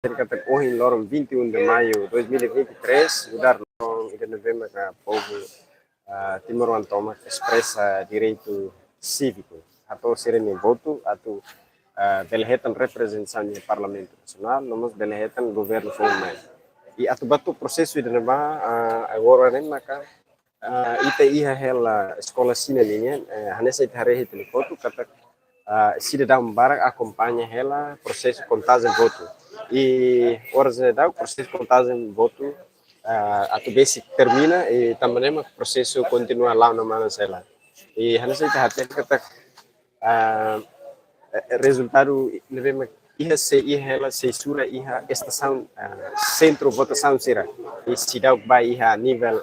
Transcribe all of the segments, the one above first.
cerca hoje em Loron 21 de maio de 2023, mudar não e novembro que o povo Timor toma expressa direito cívico. Atau serem voto, atau belhetan representação no Parlamento Nacional, nós belhetan governo formal. E atu batu processo de nama agora nem maka ita iha hela escola sina linha, hanessa ita harehe telefoto kata sida dá barak acompanha ela processo contagem voto e horas dá processo contagem voto atau basic termina e também o processo continua lá na mana sela e hanessa ita hati kata resultado levema iha ela se sura iha estação centro votação será e se dá vai iha nível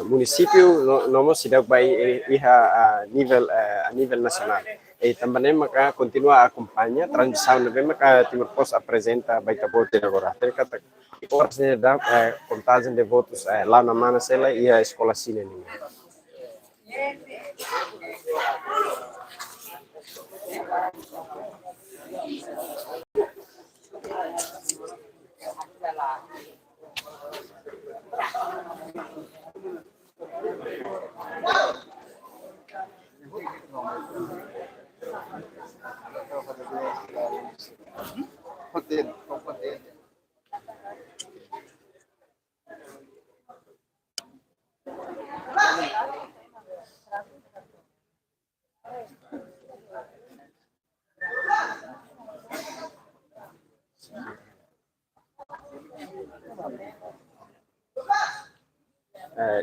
município nomo se dá vai iha a nível nacional e também maka continua a acompanhar transição levema que Timor Post apresenta baita voto agora terkata horas da contagem de votos lá na Manasela e a escola Sineni.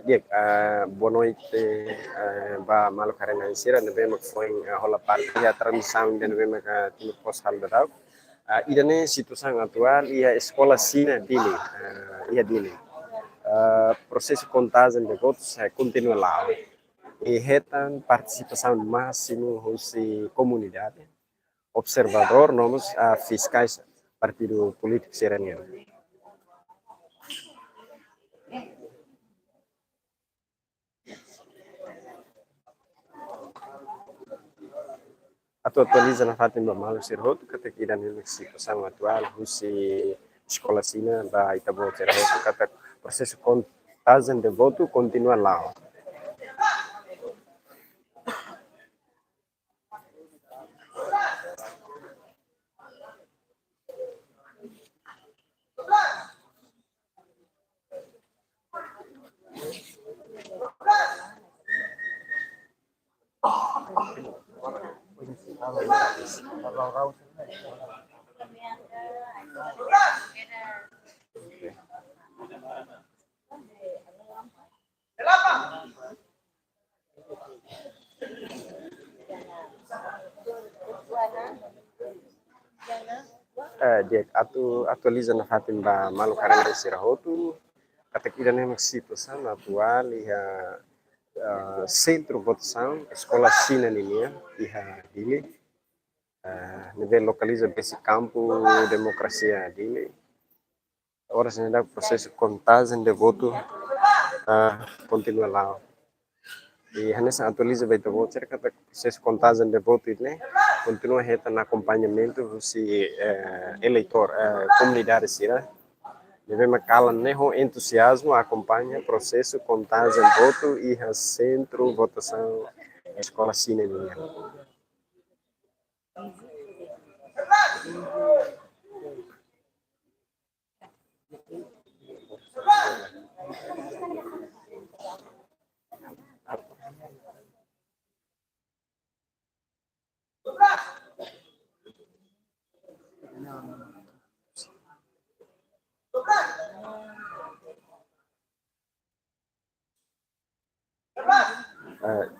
Diek, boa noite, ba malu karena insira nebe mak foi hola parte ya transmissão de nebe mak Timor Post hal dadau. Idane situação atual ia escola sina dili, ia dili. Processo contagem de votos continua lá. E retan participação máximo hoje comunidade, observador, nomos fiscais partido político sereniano. Atualiza na Fátima Malo Serroto, que aqui na situação atual, se escola sina vai Itabo Serroto, que o processo contagem de voto continua lá. Dia atualiza na Fátima Malo Karena Serroto, que aqui na situação atual, centro votação, escola sina linha, dili, nível localiza esse campo democracia dili. Ora se dá processo contagem de voto continua lá. E nessa atualiza vai ter cerca do processo contagem de voto ele continua reta no acompanhamento se eleitor comunidade será devemos calar neho entusiasmo acompanha processo contagem de voto e centro votação escola cineminha.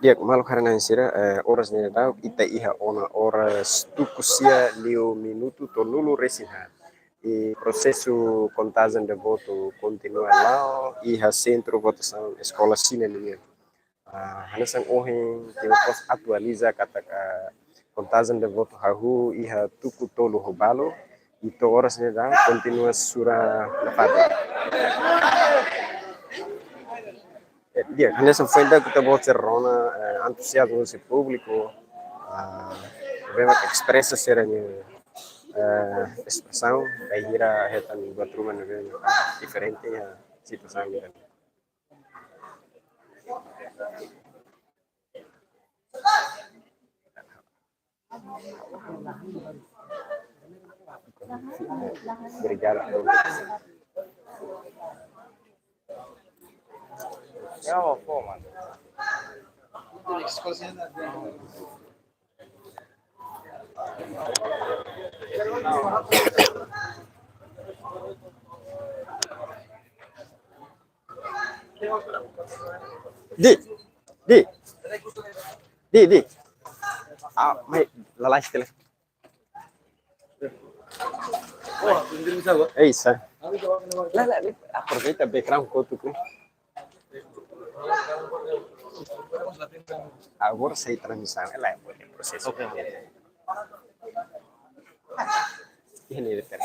Dia malu karena insira horas ni dau ita iha ona horas tukusia liu minuto tolulu resinha e processo contagem de voto continua lá iha centro votação escola sina linha hanesan ohin que pos atualiza kata contagem de voto hahu iha tuku tolu hobalo itu horas ni dau continua sura lapado. Dia, nessa foi ainda que estava cerrona, entusiasmo desse público, vemos que expressa serem expressão, daí ira retan buat rumah diferente a situação ira. Obrigado. É uma forma. Di, di, di. Ah, may lalai setelah. É isso. Lá, aproveita background que eu tô com. Agora sei transmissão, ela é o processo. Ini depan.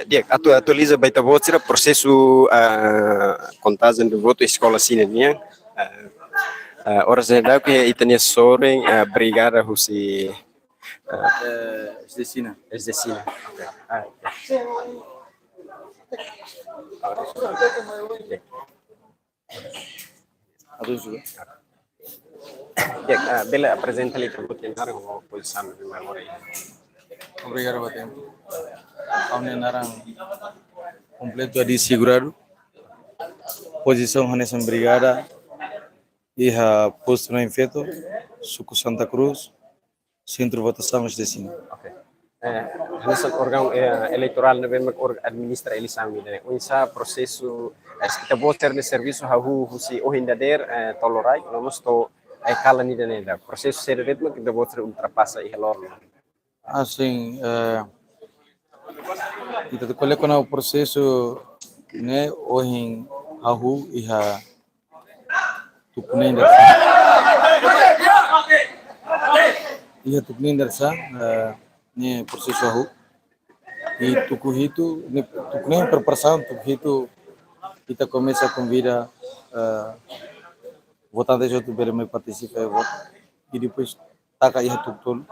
Dia, atualiza baita voto será processo contagem do voto escola cidadania. Ora saya que itania soreng brigada husi Destina. destina. Aduh juga. Ya, bela apresenta ali que voto na com posição de memória. Obrigado por tempo. Kami narang completo de segurado. Posição Hanessa Brigada. Iha posto no Infeto, Suco Santa Cruz, Centro Votação Destina. Okay. Nesse órgão eleitoral não vemos administra eleição né. Unsa processo kita voter de serviço hahu husi ohindader tolorai nós to kala ni da processo ser ritmo kita voter ultrapassa e helor. Assim, kita colhe com o processo né ohin hahu iha tupunenda iha tupunenda sa ne processo hahu e tukuhitu ne tukune preparação tukuhitu kita começa com vida votantes outro bem me participa voto e depois taca iha tutul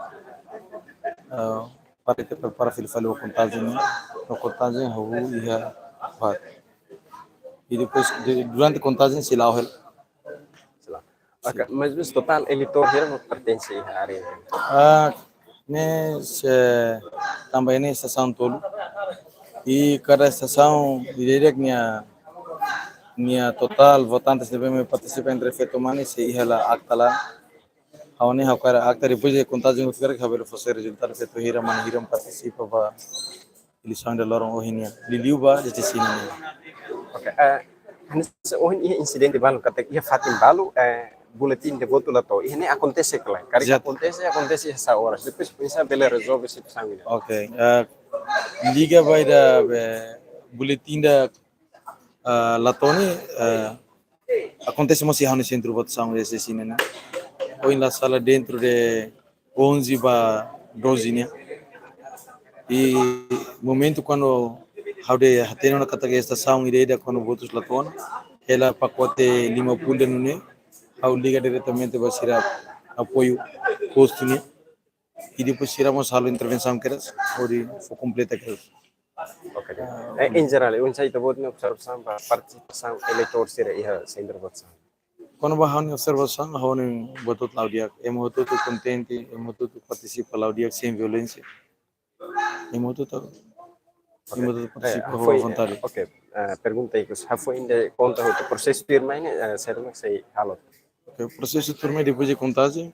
para filho contagem no contagem havu iha voto e depois durante a contagem se lá Okay, mas total eleitor não pertence à área. Ne também ne estação tolo e cada estação direto minha total votantes devem me participar entre feito mani se iha lá acta lá Hawane hakara acta depois de contagem o ficar que haver fazer resultado feito hira mani hira participa ba eleição de lorong ohinia liliu ba de sini. Okay, ini incidente balu kata ia fatin balu boletim de voto lá to ini acontece claro cara acontece essa hora depois pensa bela resolve esse sangue. Okay, liga vai da boletim da Latoni acontece masih no centro votação desse sini né ou na sala dentro de 11 ba 12 né e momento quando haude hateno na kata estação ideia quando votos Latoni ela pacote 50 né ao liga diretamente vai ser apoio posto né e depois tiramos a intervenção que era foi completa que Okay. Em geral, eu sei que voto na observação para participação eleitor seria ia sem votação. Quando bahang observação, bahang betul laudia, emoto tu contente, emoto tu participa laudia sem violência, emoto tu participa vontade. Okay, pergunta aí, já foi ainda conta o processo de irmã, será que sei halo? Okay, o processo turma depois de contagem,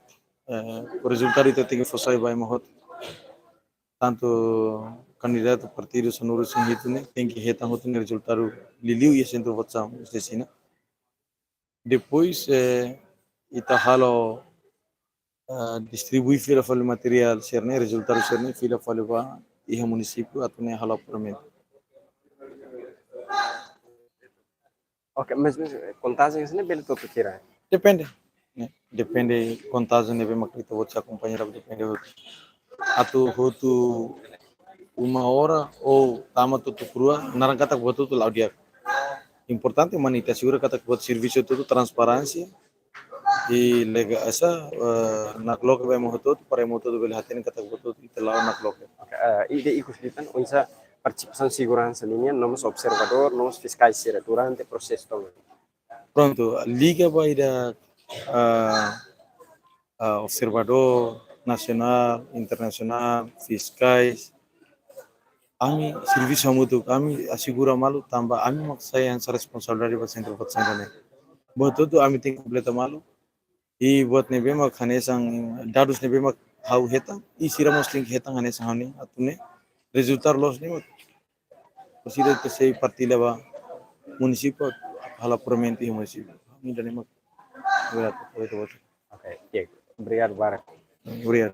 o resultado itu tem que fazer vai morrer. Tanto candidato partido sonoro sem itu né, tem que retar o resultado liliu e centro votação, isso né. Depois, ita halo distribui fila fala material serne resultado serne fila fala ba iha município atau ne halo permit. Ok, mas contagem isso não é belo todo tirar. Depende. né? Depende contagem neve makrita você acompanhar depende outro atu hotu 1 hora ou tama tutu crua narang kata buat tutu lau dia importante manita segura kata buat serviço tutu transparência e lega essa nak loke vai mo tutu para mo tutu beli hatin kata buat tutu itelau nak loke. Ide ikut ditan unsa participação segurança linha nomos observador nomos fiscais sira durante processo tong. Pronto, liga vai da observador nasional, internasional, fiscais, kami serviço mutu kami assegura malu tambah kami maksa yang responsabilidade para centro vaccinação. Buat itu kami ting completa malu. I buat nebe mak khane sang dadus nebe mak hau hetang I sira musling hetang hane sang hane atune resultar los ni mak pasida ke sei partida ba municipal hala puramente municipal ni dane mak berat betul betul. Oke, ya. Obrigado, Barak. Uriar.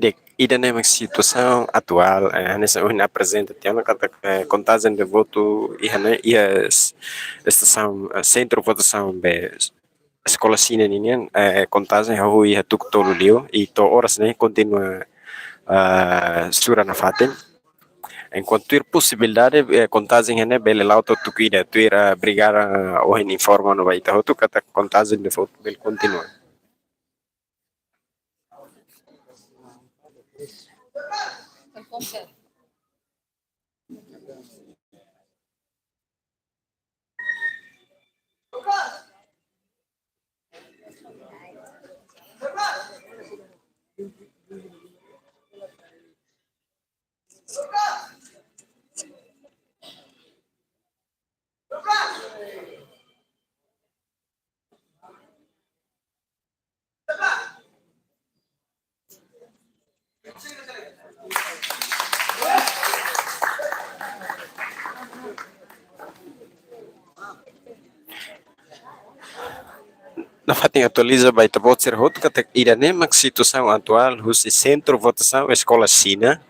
Dek, ida numa situação atual, nessa unha apresenta tem uma contagem de voto e a estação centro votação be escola sine ninguém contagem a rua ia tuk tolu liu e to horas né continua sura na fatem enquanto ter possibilidade contagem né bele lauto tuk ida ter brigar ou informa no vai tu kata contagem de voto bel continua. Na fatinha atualiza vai ter voto ser outro que ira nem situação atual o centro votação escola China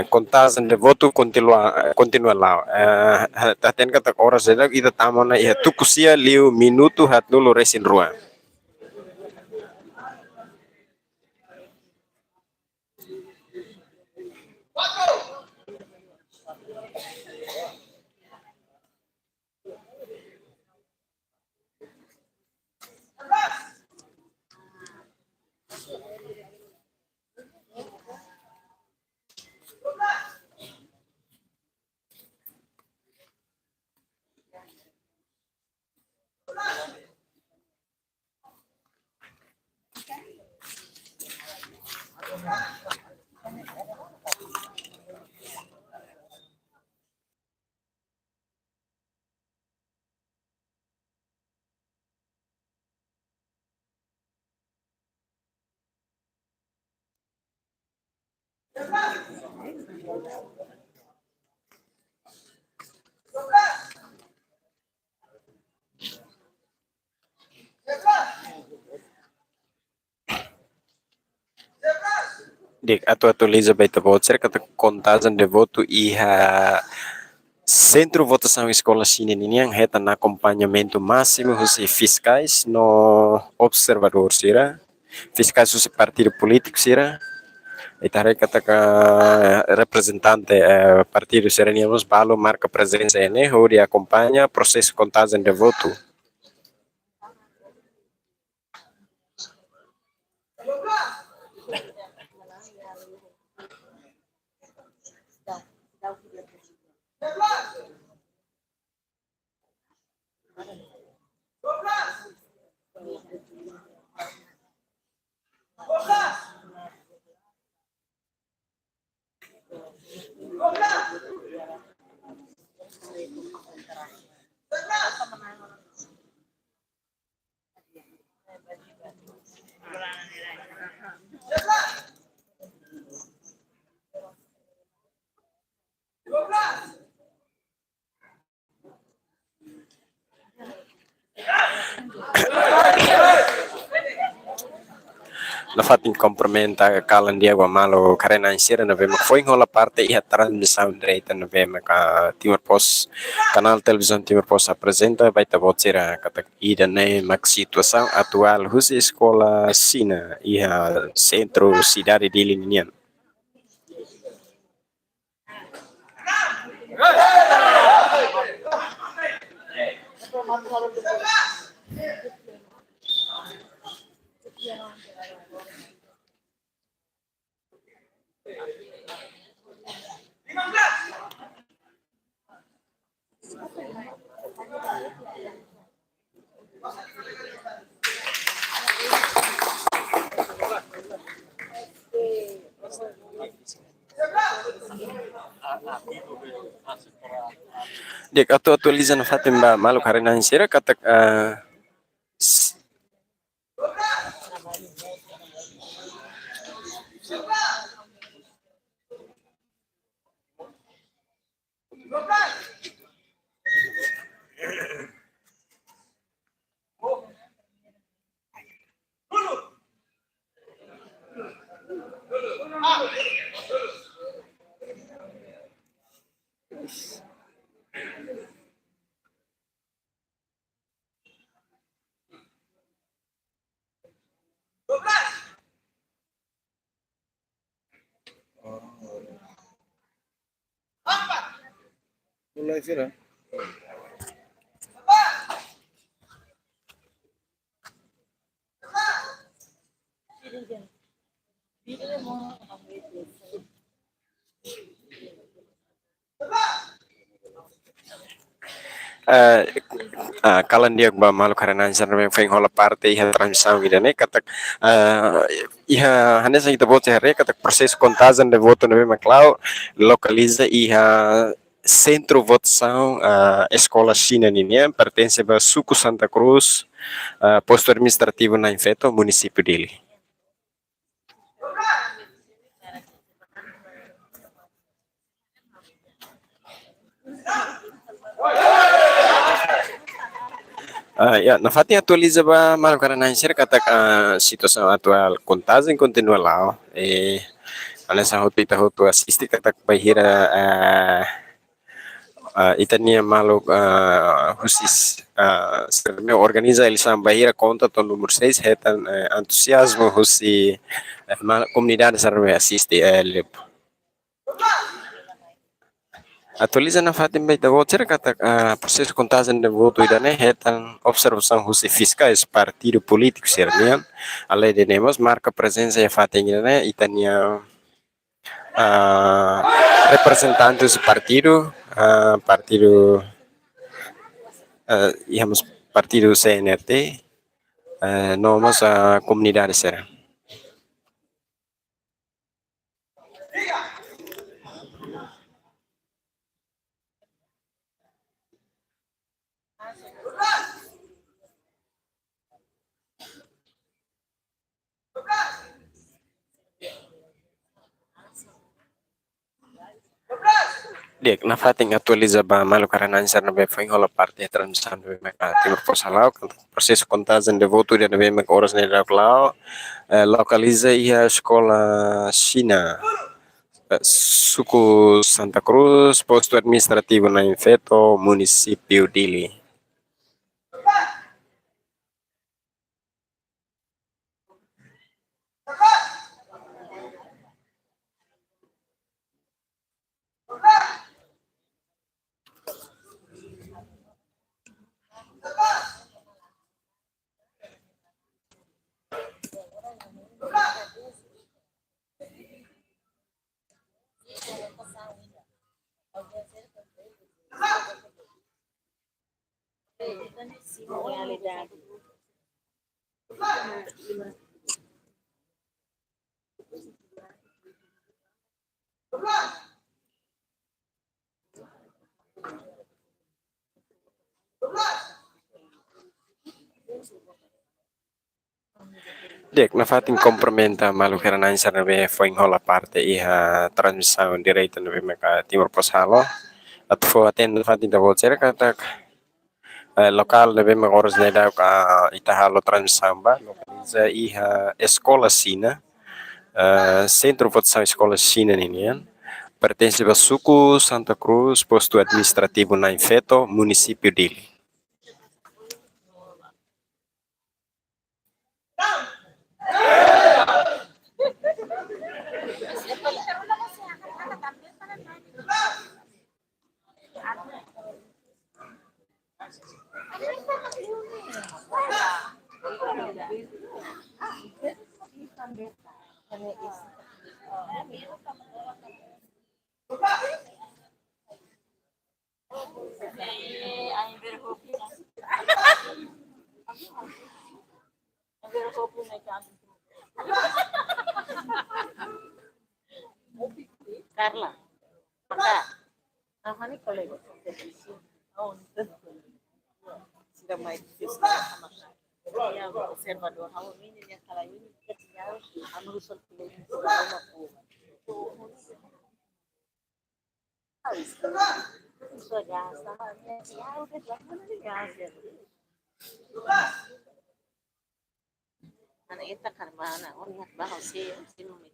contagem de voto continua lá até kata horas ada ida tamona ia tukusia liu minuto hat dulu resin rua. Dek atualiza vai ter voto ser kata contagem de voto e centro votação escola China ini yang heta na acompanhamento máximo os fiscais no observador sira fiscais os partido político sira itare kata representante partido sereniamos balo marca presença ene hori acompanha processo contagem de voto. La fatin complementa kalan dia gua malo karena insira na vema foi ngola parte e a transmissão direita na vema ka Timor Post canal televisão Timor Post apresenta vai ta vocera kata ida ne mak situação atual hus escola sina e a centro cidade de Linian. Dek atau atualiza na fatin ba malo karena insira kata Mulai sih lah. kalan dia ba malo karena ansar me feng hola parte iha transmissão ida ne katak iha hanya sa kita vote hari katak proses contagem de voto no mesma clau localiza iha centro votação escola China ninia pertence a Suco Santa Cruz posto administrativo na Infeto município dele. Ya, na fatin atualiza ba malo karena insir katak situação atual contagem continua lá, ana sa hotu ita hotu assiste katak bahira itania malo husis serme organiza ele sam bahira conta to número 6 retan entusiasmo husi comunidade serme assiste ele atualiza na fatin bai da voucher kata proses contagem de voto ida ne retan observação husi fiscais partido político sernian além de nemos marca presença e fatin ne itania representantes do partido, partido, digamos, partido CNRT, nomos a comunidade será. Dek, na fating atualiza ba malo karena ansar na foi rola parte transmissão do mercado Timor Posalau, processo contagem de voto de nove horas na Lao, localiza a escola China, Suco Santa Cruz, posto administrativo na Infeto, município dele. Dek, na fatin complementa malu karena ansar na foi rola parte transmissão direita no mercado Timor Posalau, at fo aten na fatin da voucher katak local deve horas na da itahalo transamba localiza iha escola sina centro votação escola sina ninian pertence ao suku Santa Cruz posto administrativo na Infeto município dele. Carla, maka, nih kalau oh, sudah main sama ya observador, halo ini yang kala ini kita anu usul pilih isso gasta, ya udah jangan gas ya. Anak kita kan mana, oh lihat bahas sih memilih.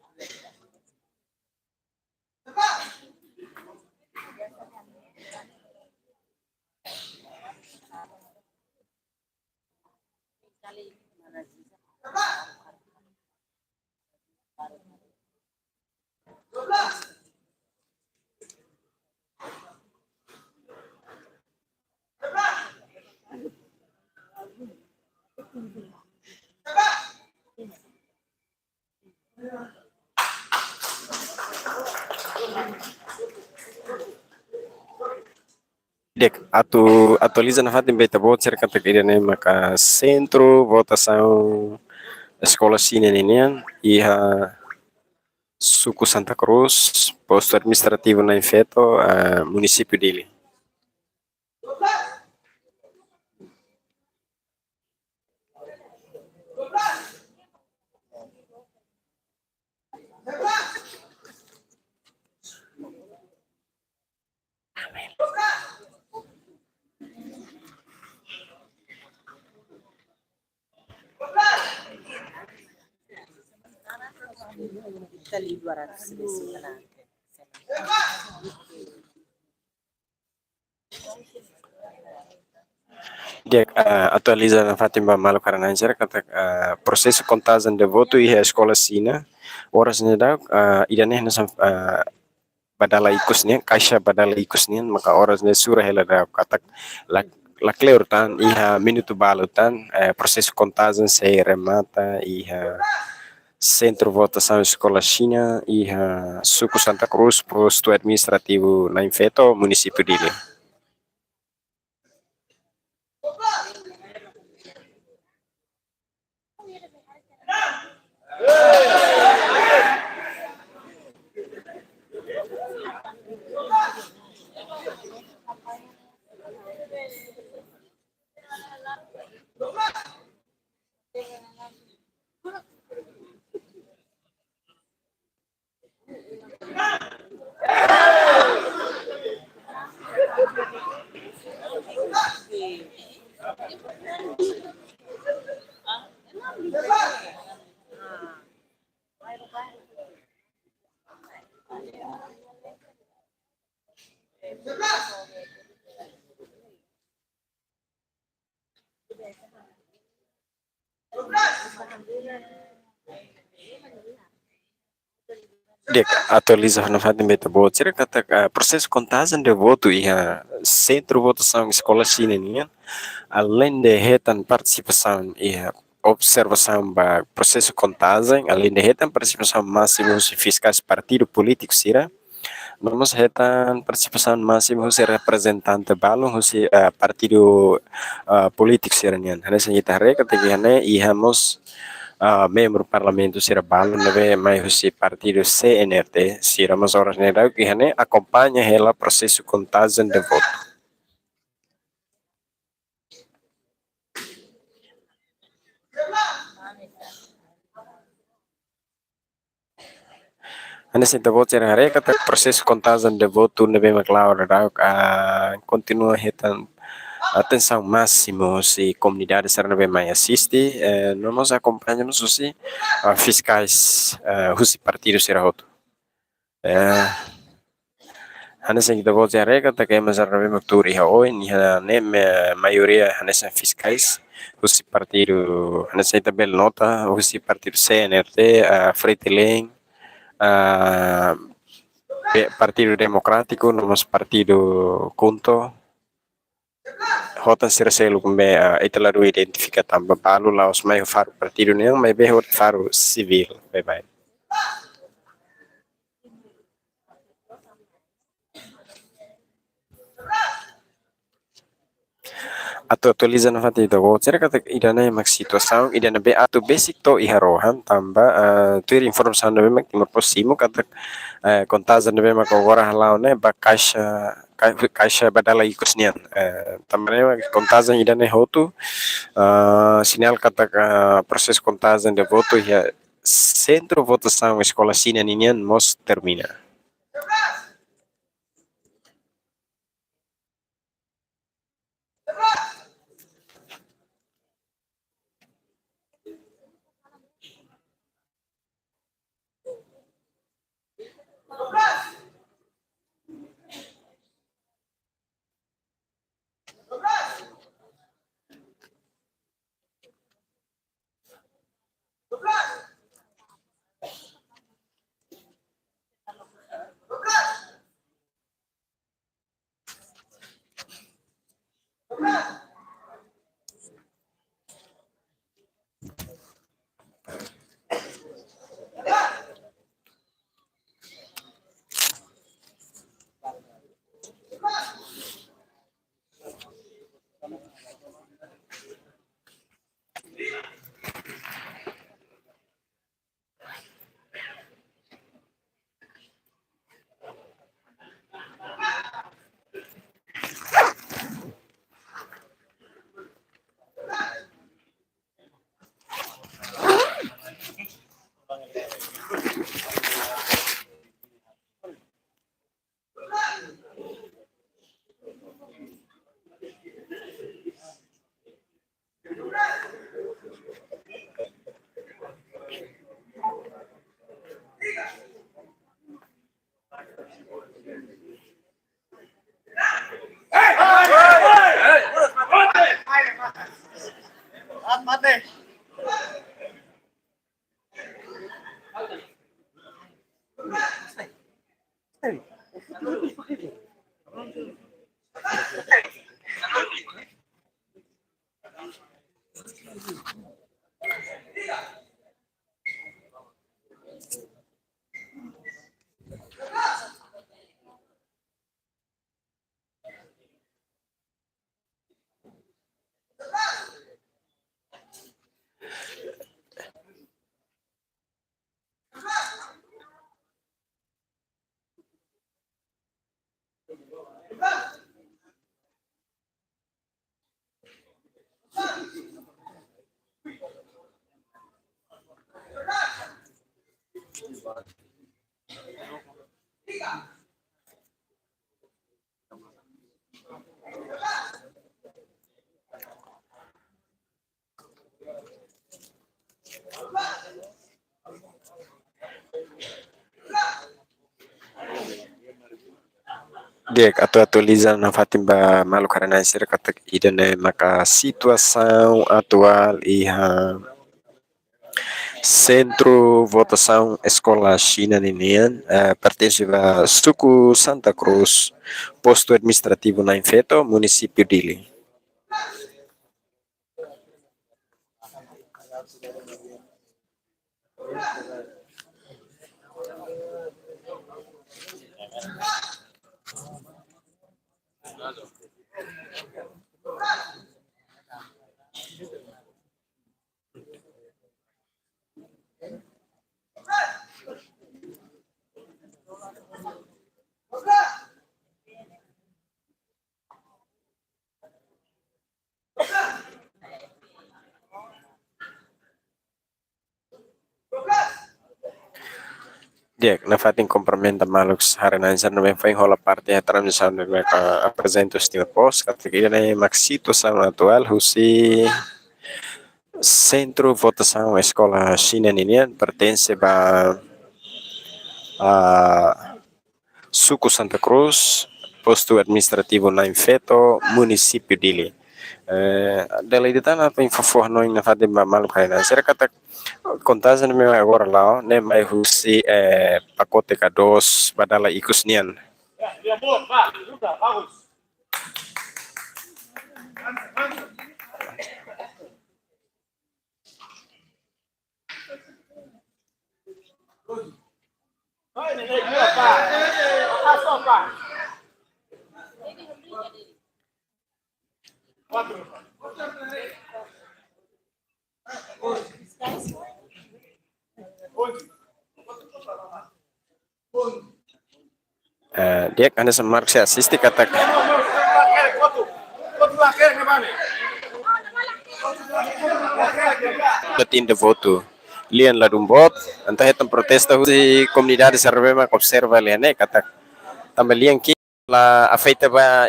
Dek, atualiza na fatin beta bot cerca ne maka centro votação escola sine ninian iha suku Santa Cruz posto administrativo na Infeto município dele. Kita li 200 sebenarnya. Dia atualiza na fatin ba malo karananjar kata prosesso contagem de voto e a escola sina horas ne da idane na badala ikusnya kaisha badala ikusnya maka horas ne sura hela da kata la kleutan iha minuto balutan processo contagem se remata iha centro votação escola China iha suku Santa Cruz posto administrativo na Infeto município dele. Dek, atualiza na fatin beta bot cerca kata processo contagem de voto iha centro votação escola China nian além de retan participação iha observação ba processo contagem além de retan participação máxima dos fiscais partido político sira vamos retan participação máxima dos representante balon dos partido político sira nian hanya senjata reka tegihane ihamos membro parlamento sira balon neve mai husi partido CNRT sira mas horas nera que hane acompanha ela processo contagem de voto. Ane senta voto sira hare kata processo contagem de voto neve maclau continua retan atenção máximo se comunidade Serenabemai assiste, nós acompanhamos os fiscais, os partidos Serahoto. Hanes yang kita voce arega tak kaya Serenabemai turi haoi ni ne maioria hanes fiscais os partido hanes ita bel nota os partido CNRT, Fretilin, Partido Democrático, nomos Partido Kunto, Hotan siraselo kumbe ita laru identifica tamba palu laos mai faru partido niang mai be hot faru civil. Bye bye. Atau tulisan fati itu voucher kata idana mak situação idana be atau basic to iharohan tamba tuir informasi na mak timur posimo kata kontazan na mak agora halau ne ba caixa badala ikusnian também kontazan idana hotu sinal kata proses kontazan de voto ya centro votação escola sina ninian mos termina. Dek atau atualizar na Fatimba malu karena ser kata idane maka situação atual iha centro votação escola China ninian pertence a suku Santa Cruz, posto administrativo na Infeto, município Dili. Dia na fatin complementa malux harananza no bem foi rola parte a transmissão do que apresenta o estilo pós categoria né maxito são atual husi centro votação escola China Ninian pertence a Suco Santa Cruz posto administrativo na Infeto município dele dela itu tanah apa info no na fatin malu kainan será kata kontase no meu agora lá né mais husi pacote ka dos badala ikus nian. Dia kan semark si asisti kata de voto lian la dumbot entah itu protesta si comunidade servema observa liane kata tambah lian ki la afeita ba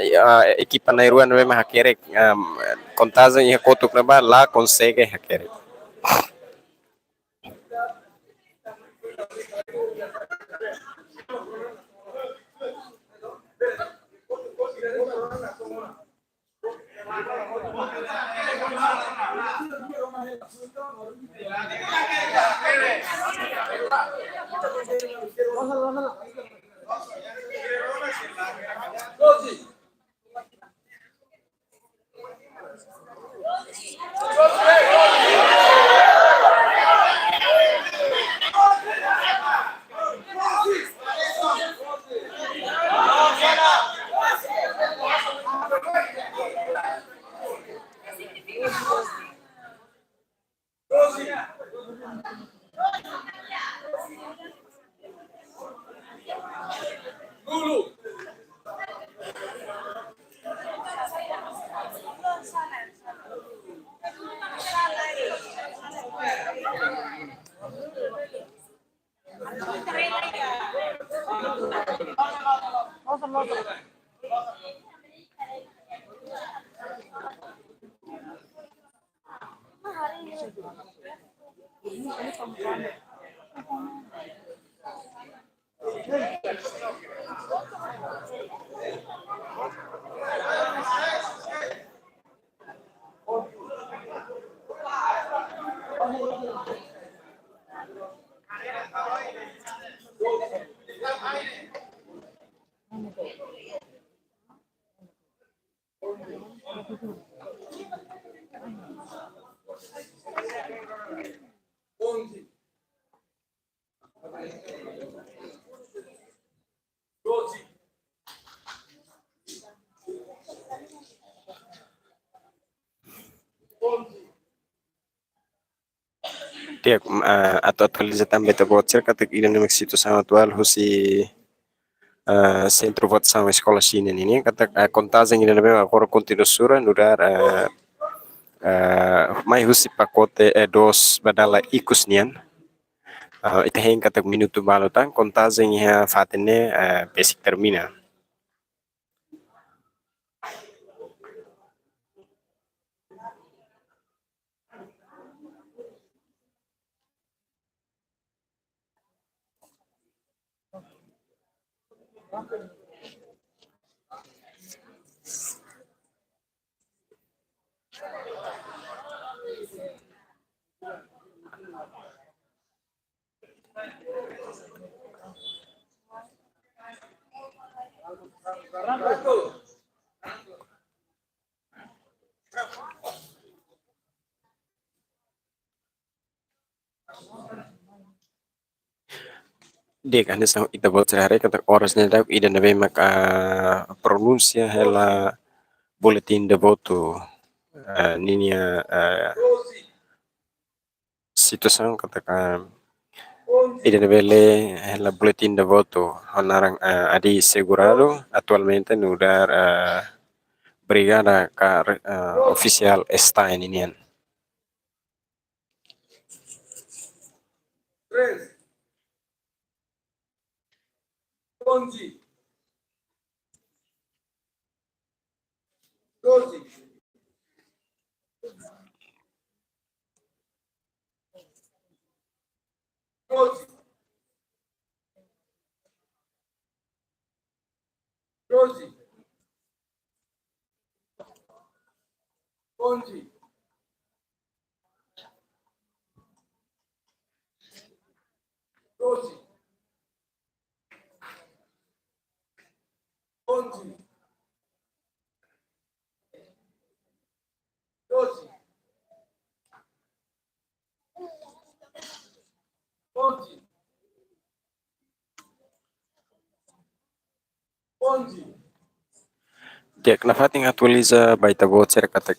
equipa na iruan mesmo hakere contagem e kotuk na ba lá consegue hakere. Dia atau atualiza também tá voucher kata ida no situação atual husi centro votação escola China ini kata contagem ida mesmo agora continua sura nudar mai husi pacote dos badala ikus nian ita hen kata minuto balu tang contagem ya fatene basic termina. Dek anda são ita voucher hari kata horas neda ida nebe maka pronuncia hela boletim de voto ninia situação katakan ida nebe le hela boletim de voto honarang adi segurado atualmente no dar brigada oficial está em Ninian. Dia Nafati atualiza baita voucher kata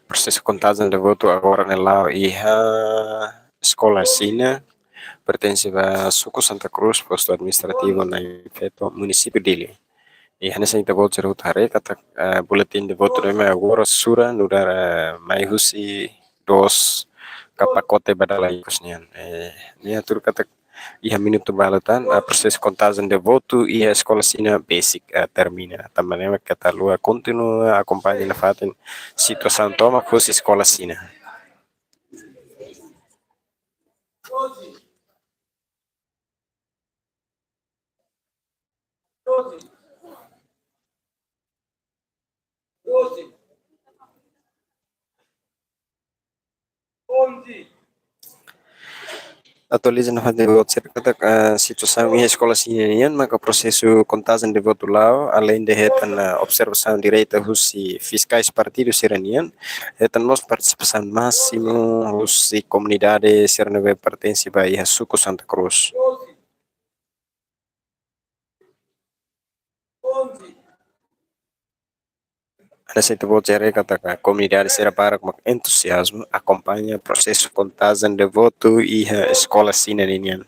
processo contagem de voto agora nela iha escola sina pertence a suku Santa Cruz, posto administrativo na Infeto, município dele. E nessa ainda voucher utare kata boletim de voto de agora sura nudar mai husi dos kapakote badala ikusnian. Nia tur kata iha minuto balatan proses contagem de voto e a escola sina basic termina. Também kata lua continua acompanha na fatin situação toma fosse escola sina. Atualiza na fatin voucher kata situação e a escola sina maka processo contagem de voto lá além de retan observação direita husi fiscais partidos seranian retan nos participação máximo husi comunidade serneve pertence a suku Santa Cruz. Nessa voucher kata comunidade será para com entusiasmo acompanha processo contagem de voto e a escola sinanian.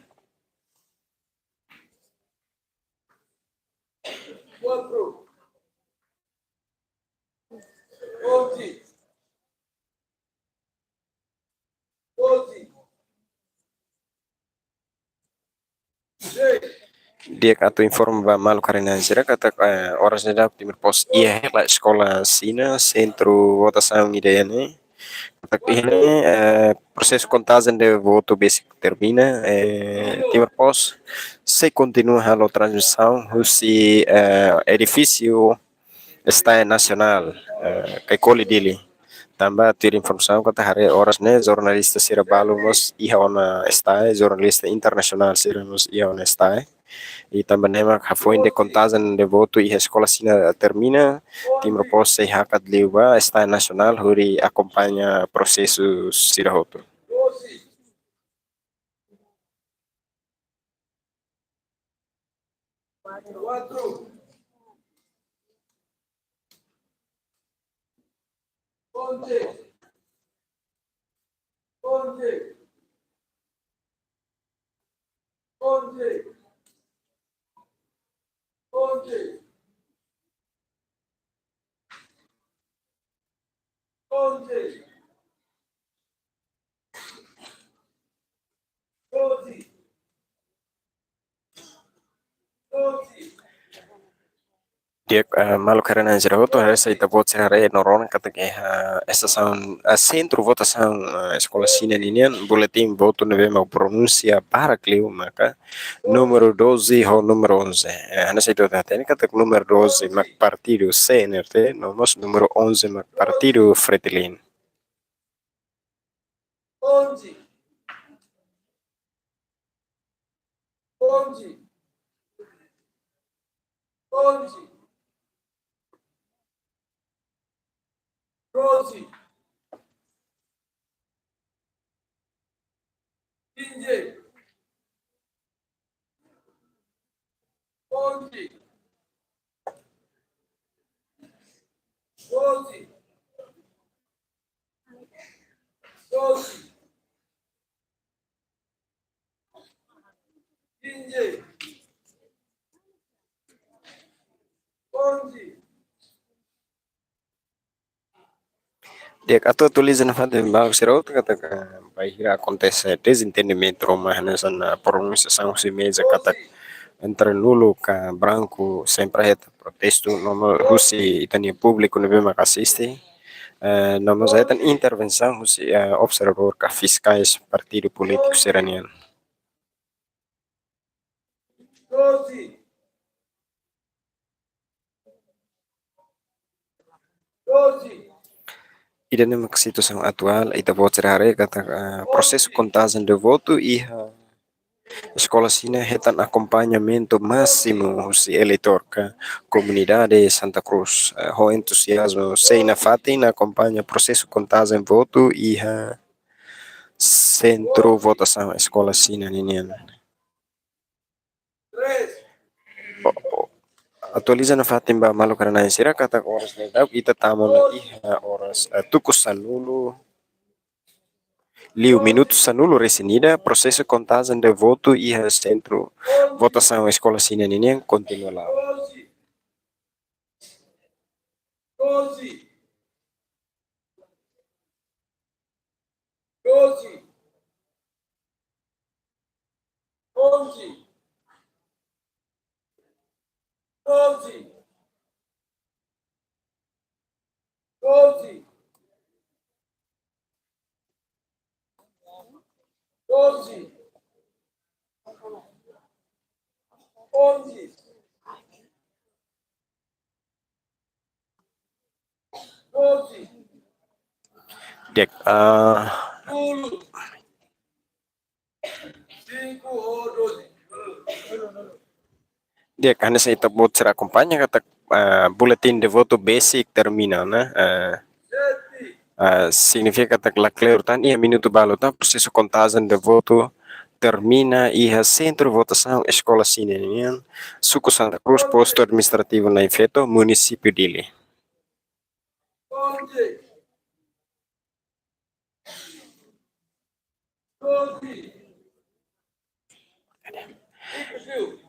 Dia kata informa ba malu karena sira kata horas de dap timur pos ia la escola sina centro votação ideane kata ini proses contagem de voto basic termina timur pos se continua a transmissão husi edifício está nacional que coli dele tambah ter informação kata hari horas ne jornalista sira balu mos ia ona está jornalista internasional sira mos ia ona está e também nema foi de contagem de voto e a escola sina termina timro pos se hakat liuba está nacional huri acompanha processos sira hoto. Dia malu karena sira hoto hari sa ita vote hari noron kata que estação centro votação escola sina ninian boletim voto novembro pronuncia para clio maka número 12 ou número 11 ana sa ita tata kata número 12 mak partido CNRT nomos número 11 mak partido Fretilin. Dia kata tulis na fade bang sira kata bahira acontece desentendimento mas nessa pronunciação se mesa kata entre nulo ka branco sempre reta protesto nome husi itania público nebe makasiste nome zaitan intervenção husi observador ka fiscais partido político seranian. E na situação atual, ita voce rare kata processo contagem de voto e escola sina retan acompanhamento máximo se eleitor ka comunidade Santa Cruz ho entusiasmo sei na fatin acompanha processo contagem voto e centro votação escola sina ninian. Atualiza na fatin ba malu karena sira kata oras ledau ita tamu na iha oras tukus sanulu liu minutos sanulu resinida processo contagem de voto e centro votação escola sina ninian continua lá. Dek, dia karena saya buat serah acompanha kata boletim de voto basic termina, né? Significa que la clartan e minuto balota processo contagem de voto termina e a centro votação escola sinenian suco Santa Cruz posto administrativo na Infeto município dele.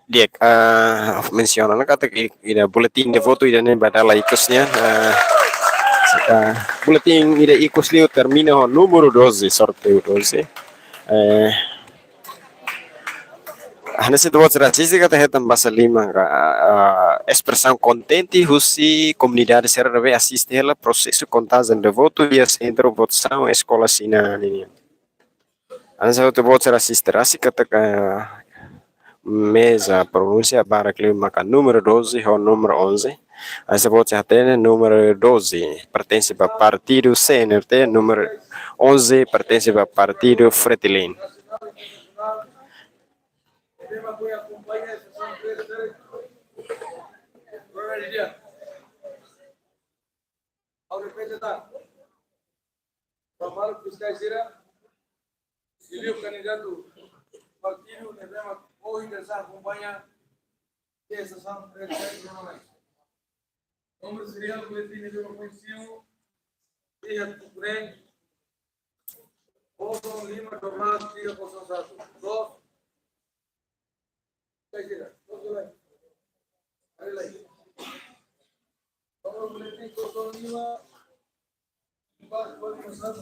Dia menciona kata ida boletim de voto ida nem badala ikusnya boletim ida ikus liu termina ho número 12 sorteio 12 Hanesse do outra artística tem retam basa lima expressão contente husi comunidade serve assiste ela processo contagem de voto e centro votação escola sina linha. Hanesse do outra assiste rasi kata mesa pronúncia para clima número 12 ou número 11. Hanesse vote até número 12 pertence para partido CNRT, número 11 pertence para partido Fretilin. Para fiscais ele o candidato partido devemos hoje dessa acompanha essa são três número serial boletim de conhecido e a tucre Odo Lima Tomás Tira Poçosato dos Caixeira todo lá aí lá o boletim Odo Lima Embaixo pode começar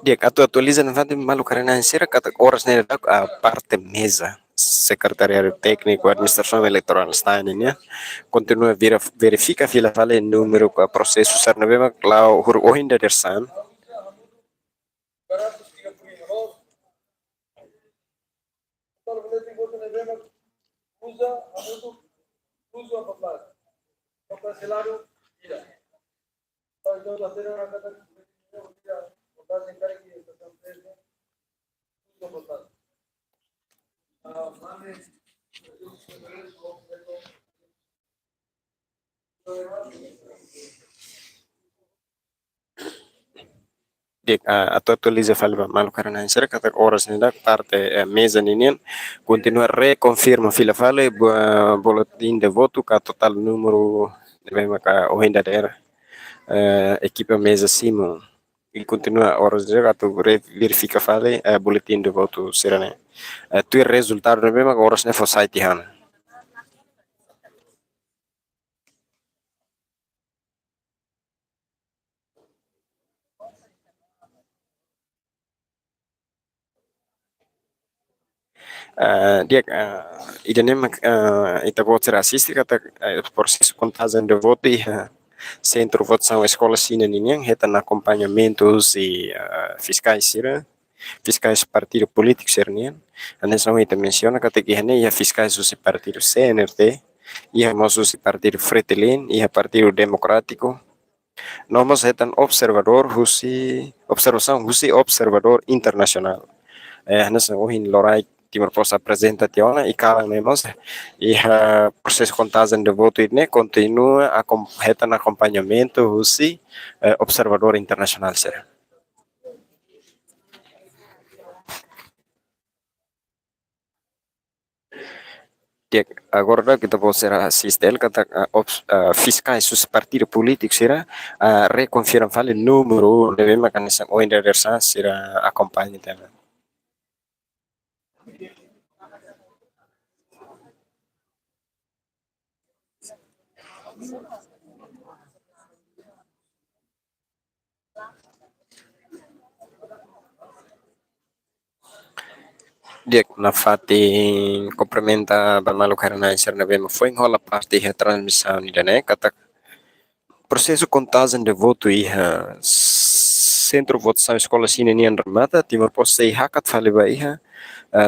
Dia atualiza na fatin malu karena sira kata horas na a parte mesa secretariado técnico administração eleitoral está né continua verifica fila fale número processo sarna bema clau hur ohinda dersan atau atualiza fale malu karena sira kata horas na parte mesa ninian continua reconfirma fila fale boletim de voto ka total número Vemos que hoje ainda era equipa mesa Simon e continua a ordenar tu verifica fale boletim de voto serane. Tu resultado não mesmo agora se for site han. Dia ida nem ita voto racista kata proses contagem de voto e centro votação escola sina ninguém retan acompanhamentos e fiscais sira fiscais partido político sernian anes não ita menciona kata que hane ia fiscais do partido CNRT ia mosos partido Fretilin ia partido democrático nomos retan observador husi observação husi observador internacional anes não hin lorai Timor Post apresenta tiona e kala nemos e proses contagem de voto ini continua retan acompanhamento husi observador internacional será. Agora kita pode ser assistel kata fiscais dos partidos políticos será reconfirmam fale número de mecanismo ou endereçar será acompanha também. Dia na fati cumprimenta bamalu karena serna bema foi enrola parte da transmissão ni né kata processo contagem de voto e centro votação escola sine ni remata Timor Poste hakat fale ba iha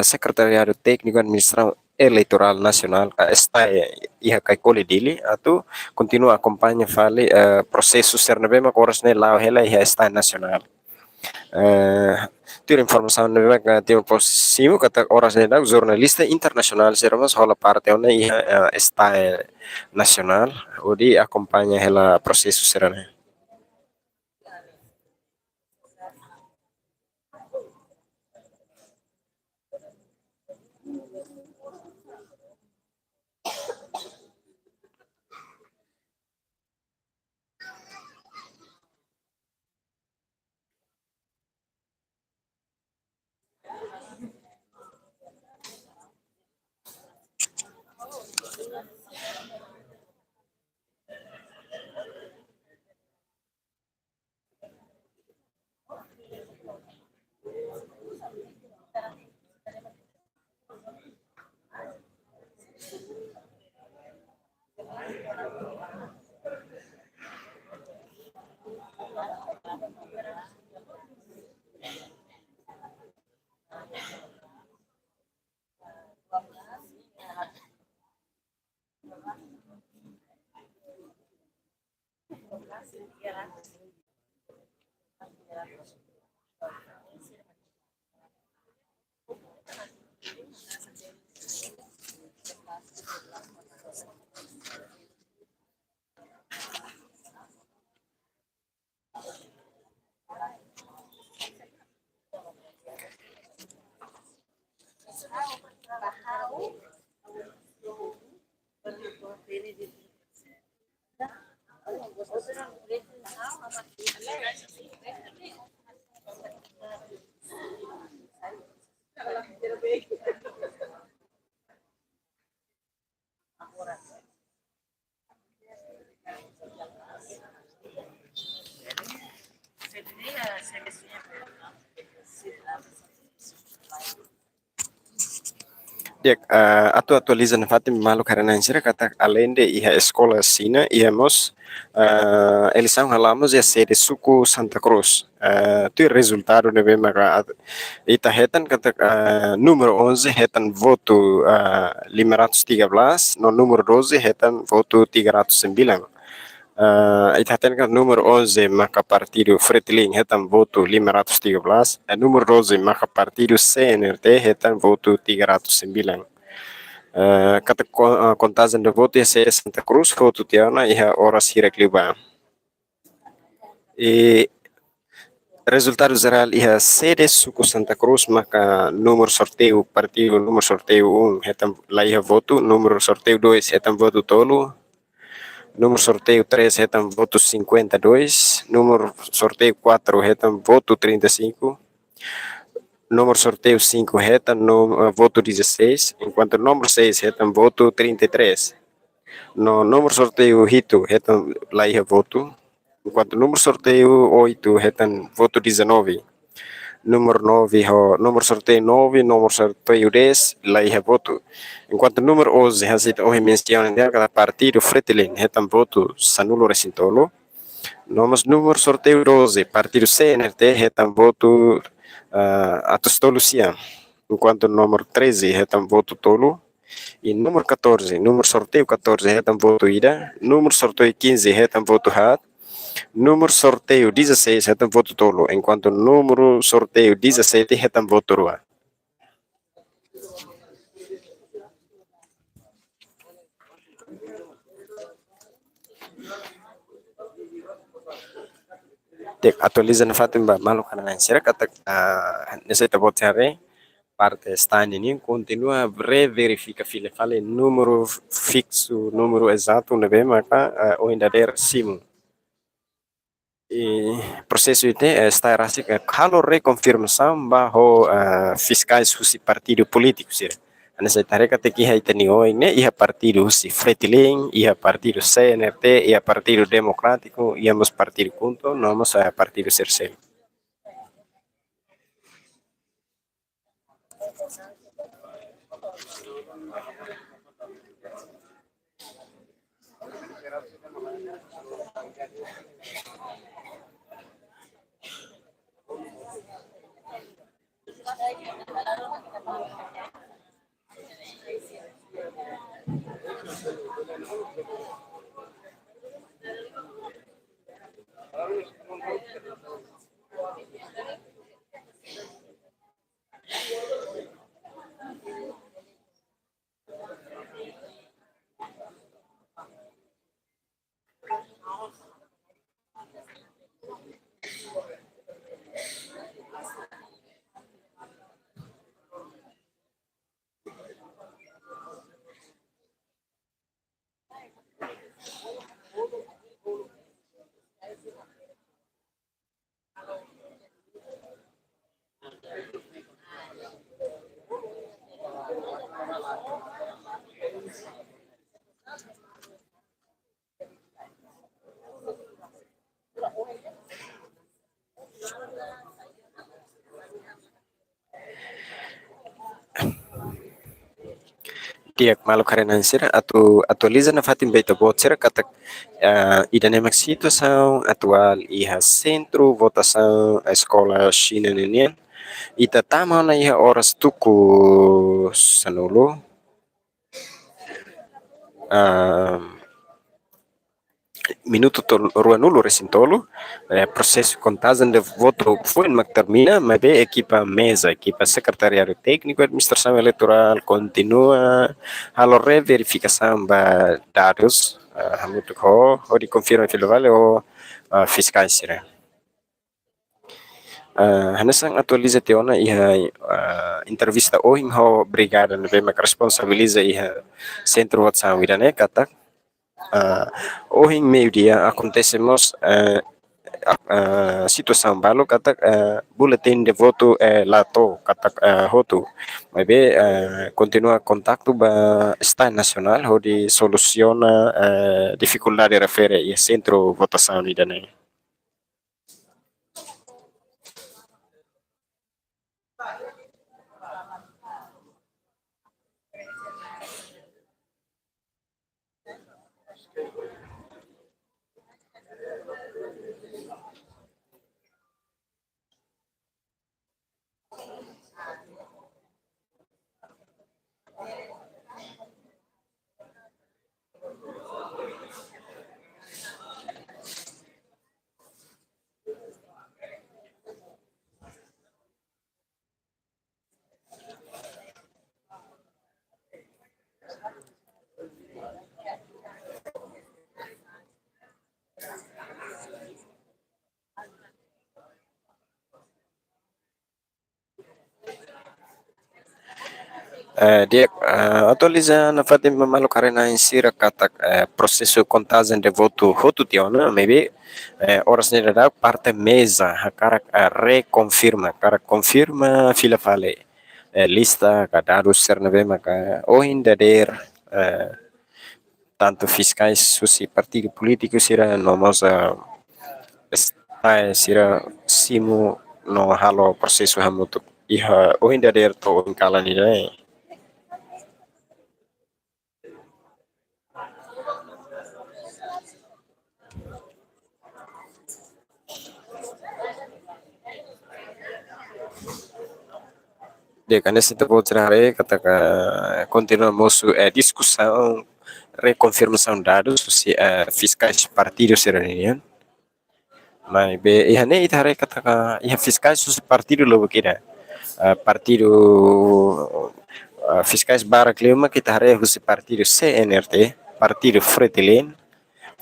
secretariado técnico administração eleitoral nacional está iha kai kole dili atau continua acompanha fale processo serna bema coras ne lao hela iha está nacional. Ter informação na que tem possível kata horas nela jornalista internacional seramos rola parte ona está nacional odi acompanha ela processo serana. Dia atualiza na fatin malu karena insira kata além de ia escola sina íamos eles são halamos a sede suku Santa Cruz tu resultado de bem maka ita hetan kata número 11 hetan voto 513 no número 12 hetan voto 309 ita hetan kan número 11 maka partido Fretilin hetan voto 513 número 12 maka partido CNRT hetan voto 309 kata contagem de voto ia ser Santa Cruz voto tiana ia horas hirekliba e resultado geral ia sede suku Santa Cruz maka número sorteio partido número sorteio 1 hetam lá ia voto número sorteio 2 hetam voto tolo Número sorteio 3, retam voto 52. Número sorteio 4, retam voto 35. Número sorteio 5, retam voto 16. Enquanto número 6, retam voto 33. No número sorteio Rito, retam laiha voto. Enquanto número sorteio 8, retam voto 19. Número 9, número sorteio 9, número sorteio 10, laiha voto. Enquanto número 11, recita o mencionam cada partido Fretilin, retam voto sanulo recintolo. Número sorteio 12, partido CNRT, retam voto atostolo Lucian. Enquanto número 13, retam voto tolo. E número 14, número sorteio 14, retam voto ida. Número sorteio 15, retam voto hat. Número sorteio 16, retam voto tolo. Enquanto número sorteio 17, retam voto rua. Dek atualiza na fatin ba malu karena sira kata nessa tabot sare parte stand ini continua verifica file fale número fixo, número exato na bem maka o ainda der simu. E processo itu está rasik kalau rekonfirmação bajo fiscais husi partido político sira. Ana saya tarik kata ki hai tani oi ne iha partido husi Fretilin, iha partido CNRT, iha partido democrático, iha mas partido kunto, nomos partido Cercel. Tiak malu karena sira atau atualiza na fatin beta bot sira kata idanemak situação atual iha centro votação a escola China nenian ita tama na iha horas tuku sanolo minuto rua nulo recintolo processo contagem de voto foi mak termina mas be equipa mesa equipa secretariado técnico administração eleitoral continua halo reverificação ba dados hamutu ho di confirma filo vale o fiscais sira Hanasang atualiza teona iha entrevista o ho brigada na be mak responsabiliza iha centro WhatsApp widane kata hoje em meio-dia acontecemos situação balo kata boletim de voto lato kata hotu mas be continua contato ba está nacional onde soluciona dificuldade refere e centro votação di dane. Dia atualiza na fatin mamalu karena insira katak processo contagem de voto hotu tiona maybe horas neda parte mesa hakarak reconfirma karak confirma fila fale lista kadaru sernave maka ainda der tanto fiscais susi partido político sira nomos sira simu no halo processo hamutuk iha ainda der to ingkala ni dai. Dia nesse tempo de continuamos discussão, reconfirmação de dados se fiscais partidos seranian. Mas be ia nem itare kata ia fiscais sus partido logo kira. Partido fiscais bara clima kita hari husi partido CNRT, partido Fretilin,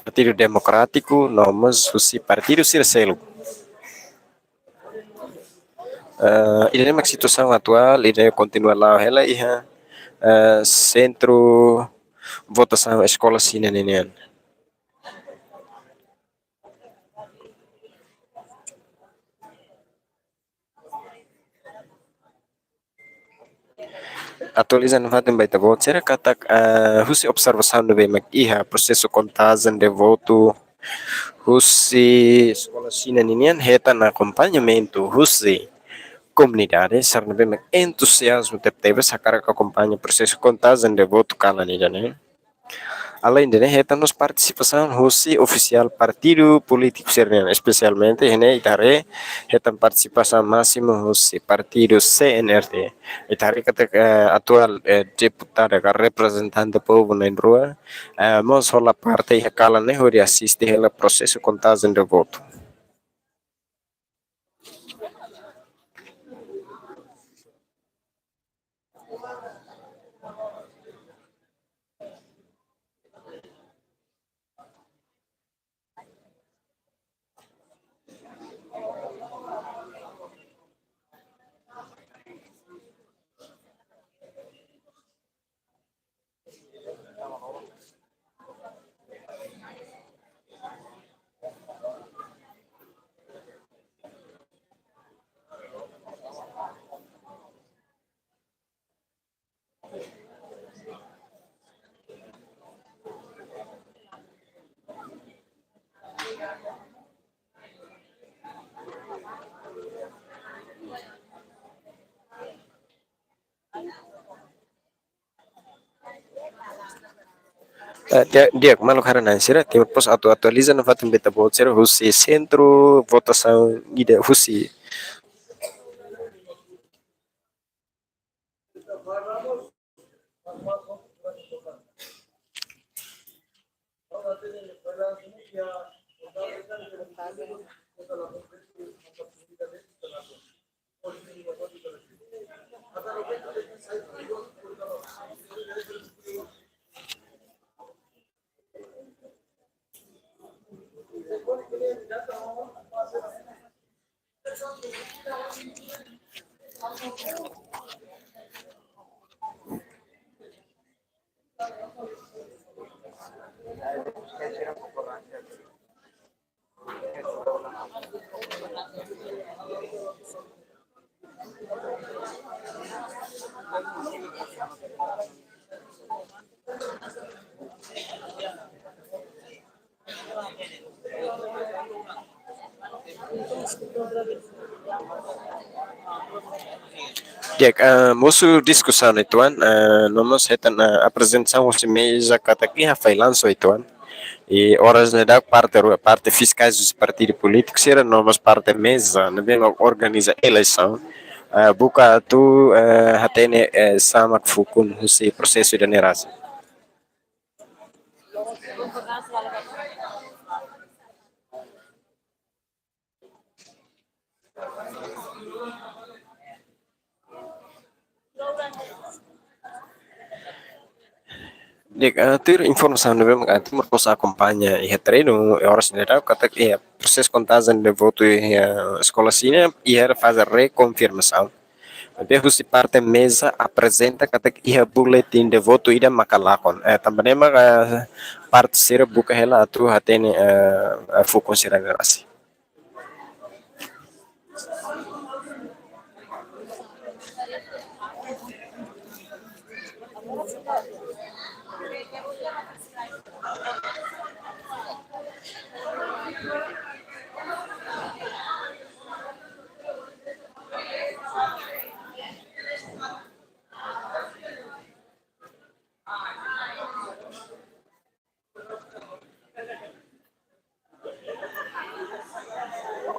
partido Democrático, nomos husi partido Circelo. Ini mak situação atual, ini continua lá ela ia centro votação escola sina nenian. Atualizando fatin baita voto, será kata husi observação do bem iha processo contagem de voto husi escola sina nenian heta na acompanhamento husi comunidade sarna bem entusiasmo teve sacar que acompanha o processo contagem de voto kala ni né. Além de heta nos participação husi oficial partido político serna especialmente hene itare heta participação máxima husi partido CNRT itare kata atual deputada ka representante povo na rua mos hola parte kala ne hori assiste hela processo contagem de voto. Dia malu karena sira tim pos atualiza na fatin beta bot sira husi centro votação ida husi dia musu discussão ituan nomos heta na apresentação husi mesa kata kiha lanço ituan e horas ne da parte fiscais dos partidos políticos será nomos parte mesa ne bem organiza eleição buka tu hatene sama fukun husi processo de nerasa. Dek ter informação de bem que merpos acompanha e treino horas de dar kata que processo contagem de voto e escola sina e era fazer reconfirmação Deus parte mesa apresenta kata ia boletim de voto ida makalakon. Também parte sira buka hela atu hatene fu considerasi.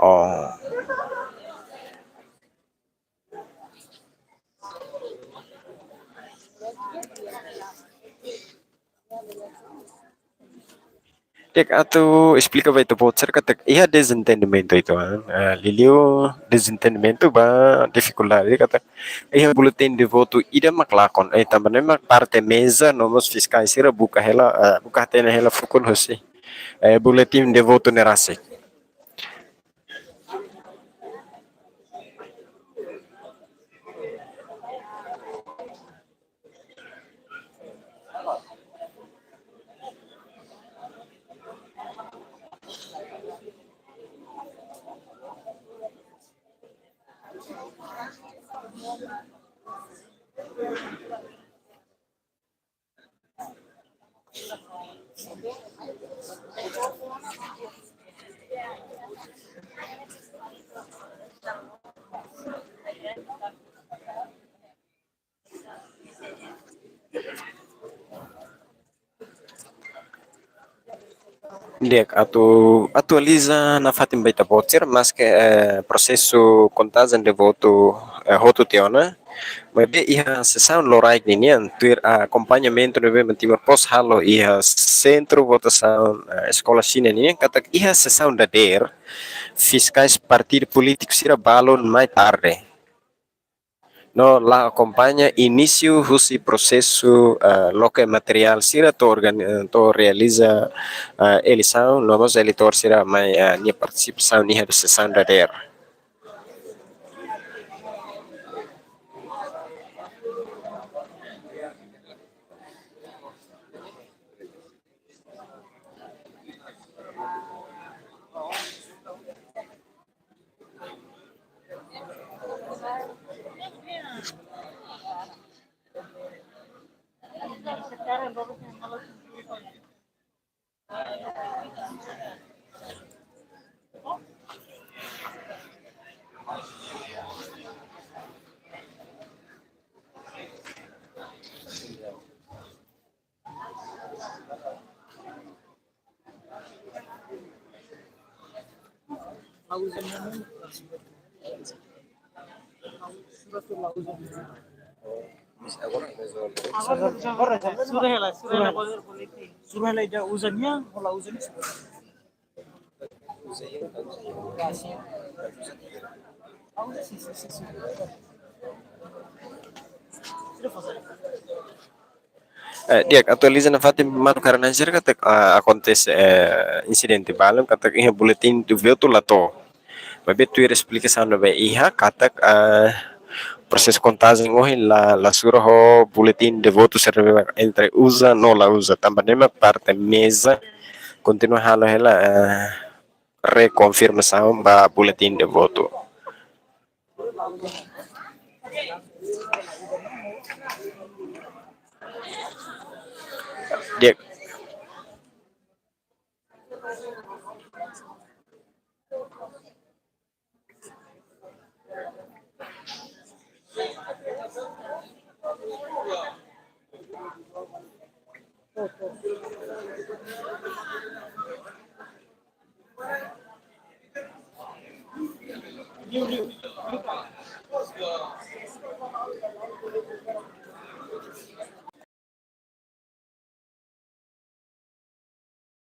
Oh. Dek atu explica vai tu pode ser kata ia desentendimento itu kan. Lilio desentendimento ba dificuldade kata ia boletim de voto ida maklakon. Também mak parte mesa nomos fiscais sira buka hela buka tena hela fukul hosi. Boletim de voto nerase. Dek atualiza na Fatim Baita Botir, mas que processo contagem de voto voto tiona, mas be ia sessão lorai ninian, tuir acompanhamento de bem timor pos halo ia centro votação escola China ninian, kata ia sessão da der, fiscais partido político sira balon mais tarde. No la acompanha início husi processo local material sira to realiza eleição novos eleitor sira mai nia participação nia do sessão da der. Suruh leja uzannya, kalau uzannya Dia atualiza na Fatim manu karena sira kata acontece incidente balon kata ia boletim do voto lato. Mas be tuir explicação no be ia kata proses contagem hoje la sura ho boletim de voto serve entre usa no la usa também parte mesa continua halo hela reconfirmação ba boletim de voto. Dia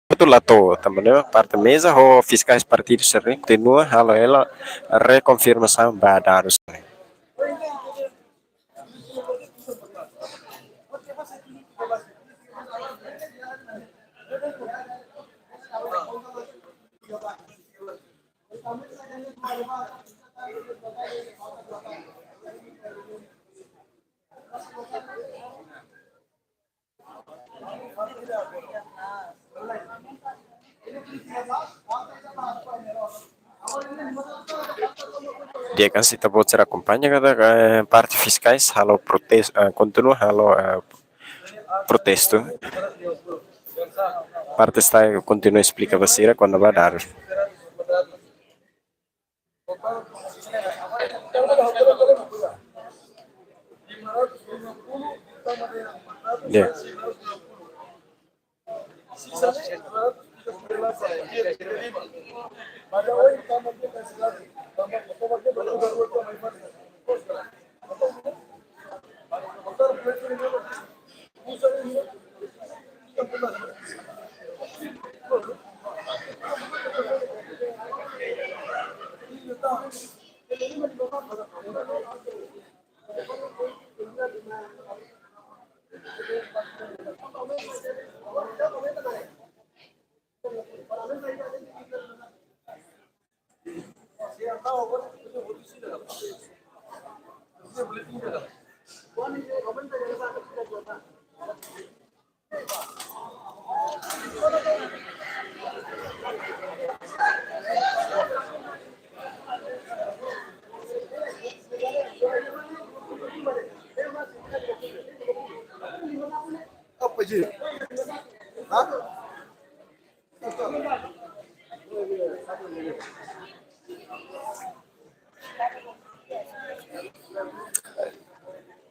betul lah tuh teman-teman parte mesa ho fiscais partido sering continua halo ela reconfirmação ba dados. Dia kan kita buat cara kampanye kata parte fiscais halo protes continua halo protesto. Parte sta continua explica basira quando vai dar. Dia.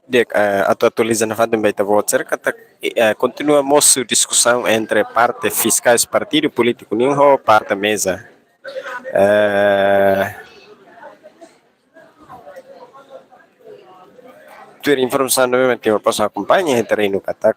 Dek, atualizando a também está voucher kata continua moço discussão entre parte fiscais partido político nenhum ou parte mesa. Tu informação também tem uma pessoa acompanha entre aí no kata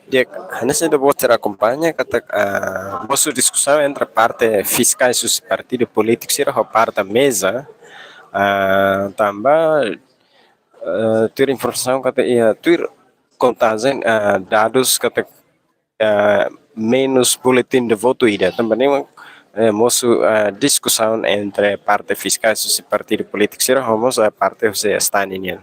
dia hanya saya buat cara acompanha kata moço discussão entre parte fiscais dos partidos políticos e a parte mesa também ter informação kata ia ter contagem dados kata menos boletim de voto ida também moço discussão entre parte fiscais dos partidos políticos e a parte você está nisso.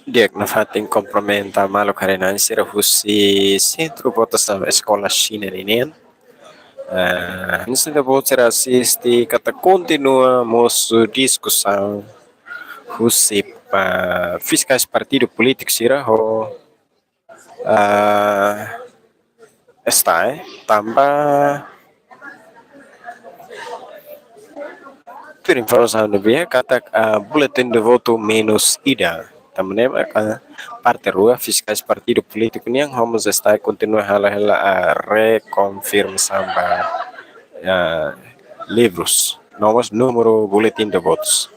Dia na fatin complementa malo karena sira husi centro votação escola China ini nesse vou ser assiste kata continua moço discussão husi pa fiscais partido político sira ho está tambah ter informação de via kata boletim de voto menos ida também a parte rua fiscais partido político nem vamos estar continua a reconfirmar samba livros novos número boletim de votos.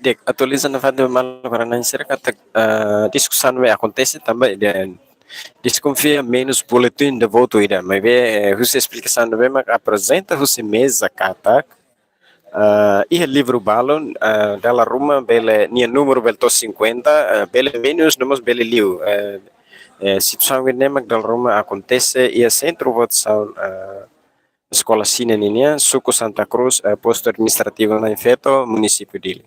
Dek, atualizando fado mal karena kata discussão vai acontece também dan desconfia menos boletim de voto ida, mas você explicação bem mas apresenta você mesa kata ia livro balon dela ruma bele nia número belto 50 bele menos nomos bele liu situação que nemak dal ruma acontece ia centro votação escola sine ninia suku Santa Cruz posto administrativo na infeto município dele.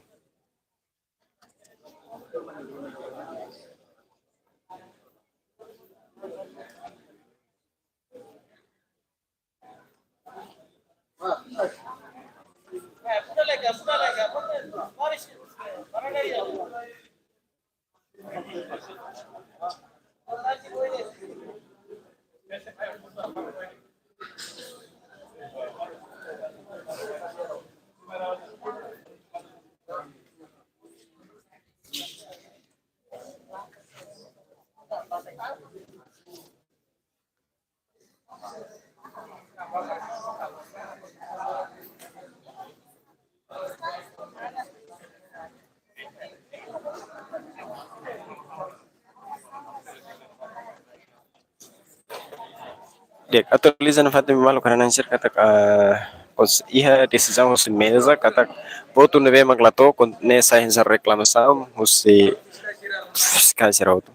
Dek, atualizando fato malu karena nansir kata iha decisão os mesa kata voto neve maglato con nessa reclamação os fiscais auto.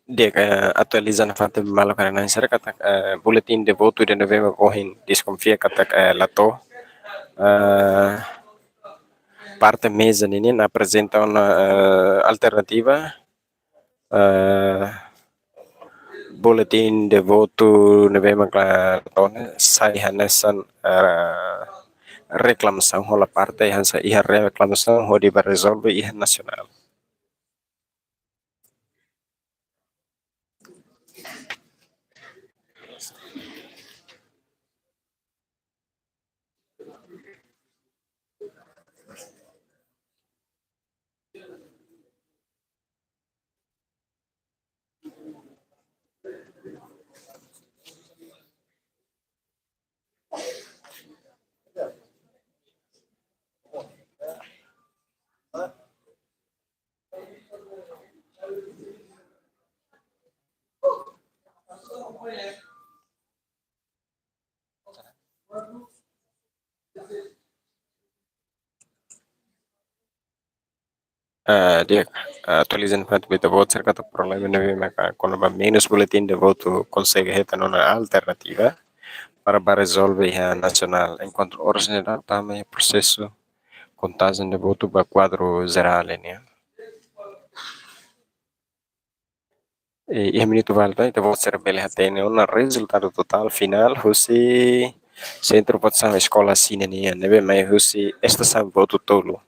Dia atualizando fato malo karena saya kata boletim de voto de novembro correm desconfia kata lato parte mesa nini apresenta uma alternativa boletim de voto novembro lato sai hanesan reclamação rola parte hansa iha reclamação hodi resolve iha nacional. Dia atualizando quanto beta voto cerca do problema não vem quando vai menos boletim de voto consegue reter uma alternativa para resolver a nacional enquanto original também processo contagem de voto para quadro geral né. E minuto vale então voto ser bela tem um resultado total final você centro votação escola assim né neve mais você estação voto tolo.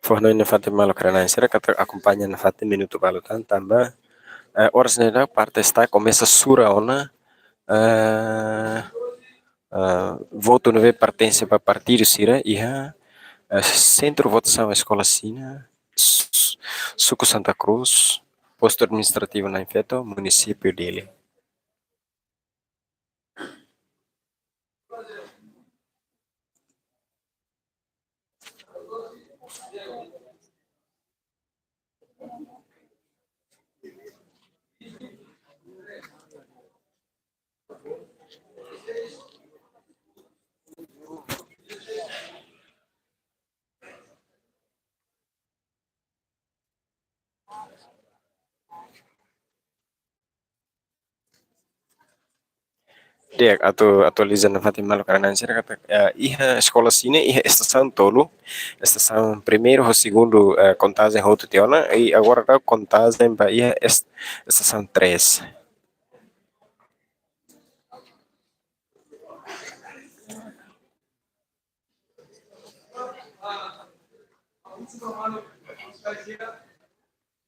Forno na fate malo karena será que acompanha na fate minuto vale tambah horas nela parte está começa sura ona voto não pertence para partido sira iha centro votação escola sina suku Santa Cruz posto administrativo na infeto município dele. Dia atau atualiza na fate malo karena será que iha escola sina iha estação tolo estação primeiro ou segundo contagem roto tiona e agora contagem para iha estação 3.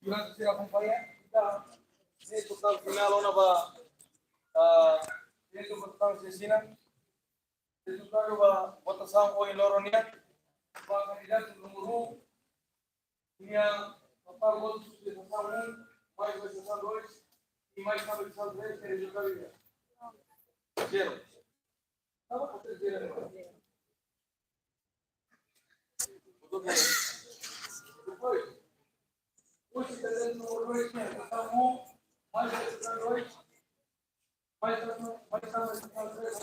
Durante se acompanha, nesse total final, ona ba, nesse total sesina, nesse total ba, votação o iloronia, ba candidato número 1, tinha total votos de sessão 1, mais de sessão 2, e mais de sessão 3, que é resultado de 0. Depois, o cidadão número 2 tinha sessão 1, mais de sessão 2, mais de sessão 3,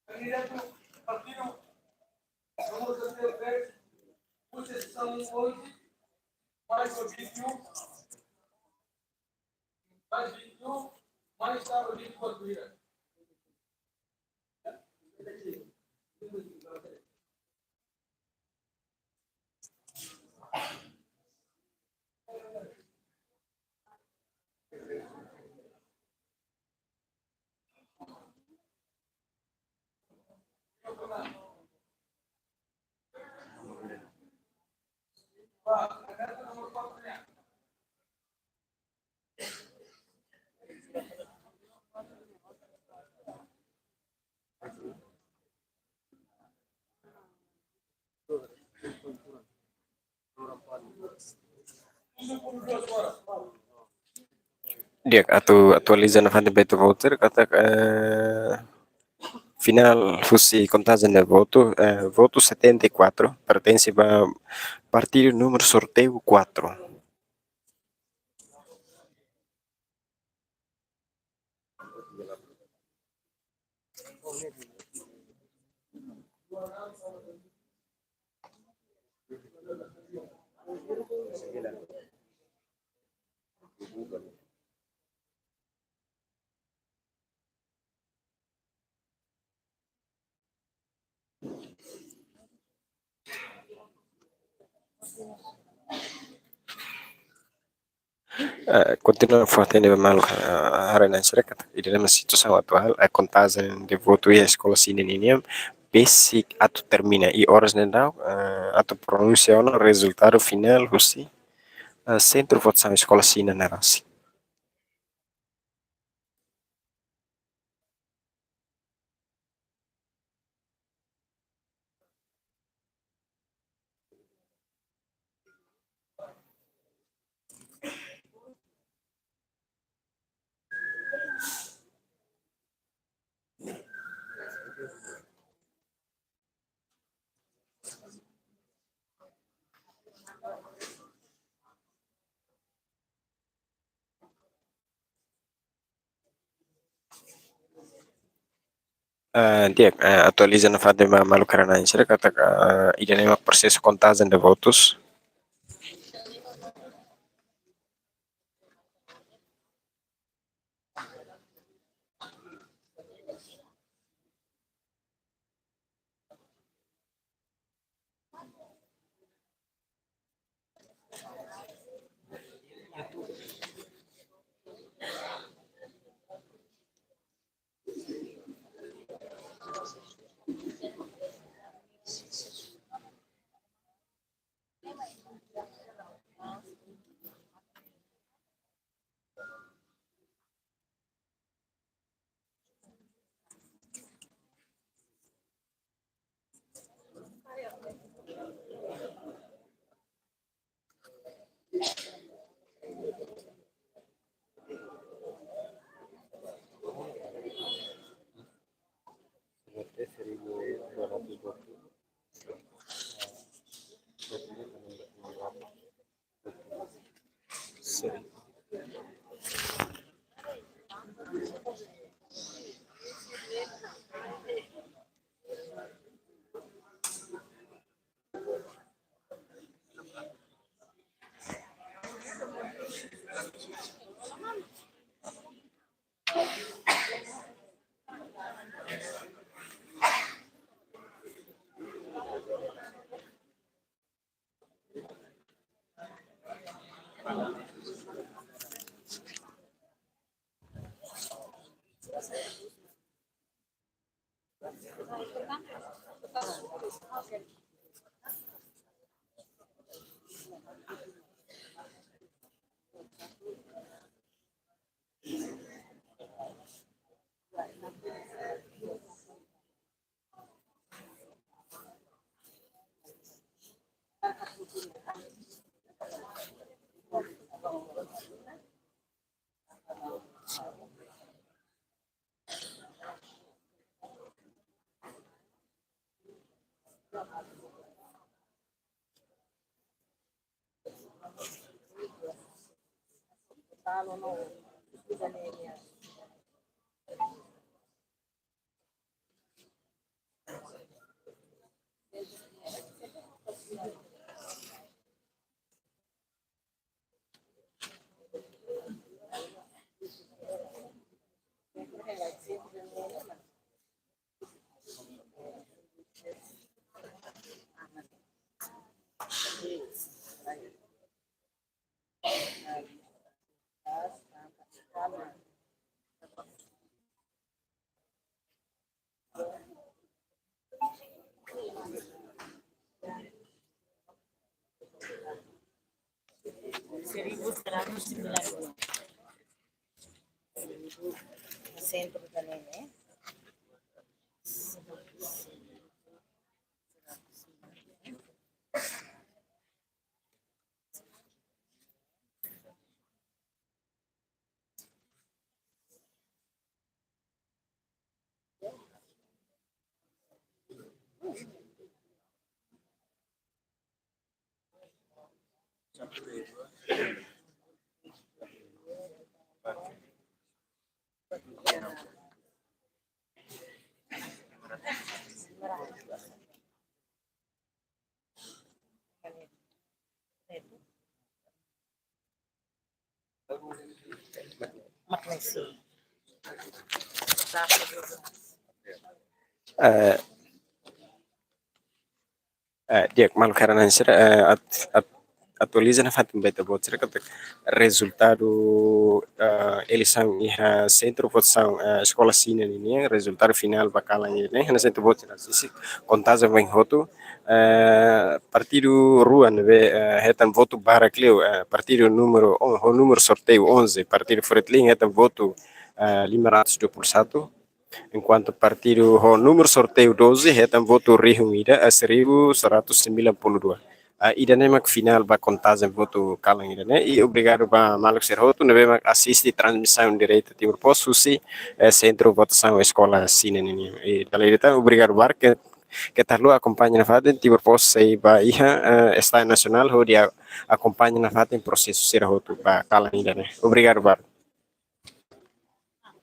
candidato partido número 33, sessão 11, mais 21, mais 21, mais estava 24. Dia atau atualiza na fate beto voter kata Final fosse contagem de voto, voto 74, pertence para partido número sorteio 4. Continua forte mal arena syarikat di dalam situação atual a contagem de voto e a escola sininiam basic atau termina e horas não atau pronuncia o resultado final você centro votação escola sina narasi. Dia atualiza na fade malu karena syarikat ide proses contagem de votos. Centro também, né? Magnesi. Taxa 12. Eh, Diak, mal karena sira atualiza na fatin beta bot sira kata resultado eleição iha centro votação escola sina ini resultado final bakalan ini hana centro bot sira sisi contagem vem roto partido rua nebe hetan voto Baracleu partido número o número sorteio 11 partido Fretlin hetan voto 521 enquanto partido o número sorteio 12 retam voto reunida a 1192. Ida nemak final ba contagem voto kalang ida né e obrigado ba Maluk Serroto nebe mak assiste transmissão direta Timor Poço se centro votação escola sine nini e dalai ita obrigado bar que tal lo acompanha na fada Timor Poço sei ba iha estado nacional ho dia acompanha na fada em processo Serroto ba kalang ida né obrigado bar